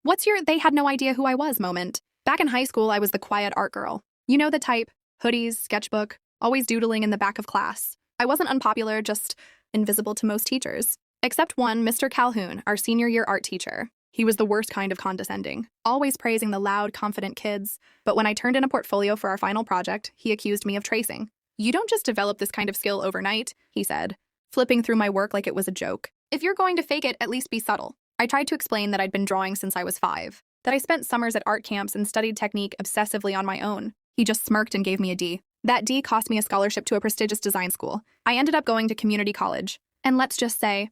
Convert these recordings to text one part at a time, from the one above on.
What's your they had no idea who I was moment? Back in high school, I was the quiet art girl. You know the type hoodies, sketchbook, always doodling in the back of class. I wasn't unpopular, just invisible to most teachers. Except one, Mr. Calhoun, our senior year art teacher. He was the worst kind of condescending, always praising the loud, confident kids. But when I turned in a portfolio for our final project, he accused me of tracing. You don't just develop this kind of skill overnight, he said, flipping through my work like it was a joke. If you're going to fake it, at least be subtle. I tried to explain that I'd been drawing since I was 5, that I spent summers at art camps and studied technique obsessively on my own. He just smirked and gave me a D. That D cost me a scholarship to a prestigious design school. I ended up going to community college. And let's just say,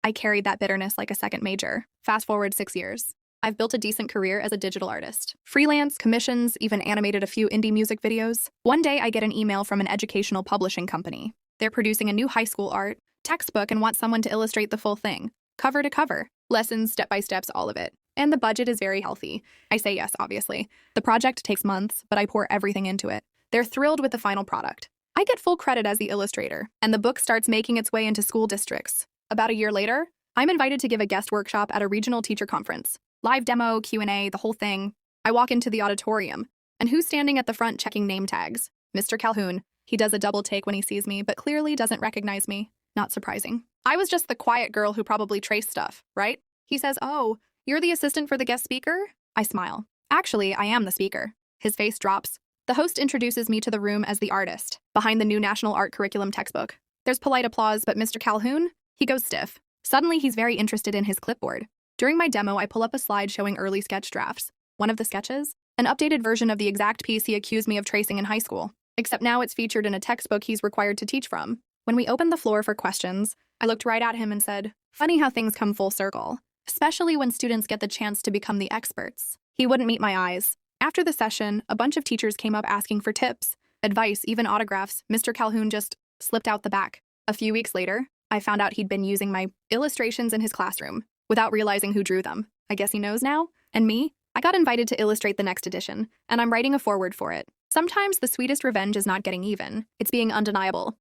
I carried that bitterness like a second major. Fast forward 6 years. I've built a decent career as a digital artist. Freelance, commissions, even animated a few indie music videos. One day I get an email from an educational publishing company. They're producing a new high school art textbook and want someone to illustrate the full thing. Cover to cover. Lessons, step-by-steps, all of it. And the budget is very healthy. I say yes, obviously. The project takes months, but I pour everything into it. They're thrilled with the final product. I get full credit as the illustrator, and the book starts making its way into school districts. About a year later, I'm invited to give a guest workshop at a regional teacher conference. Live demo, Q&A, the whole thing. I walk into the auditorium, and who's standing at the front checking name tags? Mr. Calhoun. He does a double take when he sees me, but clearly doesn't recognize me. Not surprising. I was just the quiet girl who probably traced stuff, right? He says, "Oh, you're the assistant for the guest speaker?" I smile. Actually, I am the speaker. His face drops. The host introduces me to the room as the artist, behind the new National Art Curriculum textbook. There's polite applause, but Mr. Calhoun, he goes stiff. Suddenly, he's very interested in his clipboard. During my demo, I pull up a slide showing early sketch drafts. One of the sketches? An updated version of the exact piece he accused me of tracing in high school. Except now it's featured in a textbook he's required to teach from. When we opened the floor for questions, I looked right at him and said, "Funny how things come full circle, especially when students get the chance to become the experts." He wouldn't meet my eyes. After the session, a bunch of teachers came up asking for tips, advice, even autographs. Mr. Calhoun just slipped out the back. A few weeks later, I found out he'd been using my illustrations in his classroom without realizing who drew them. I guess he knows now. And me? I got invited to illustrate the next edition, and I'm writing a foreword for it. Sometimes the sweetest revenge is not getting even. It's being undeniable.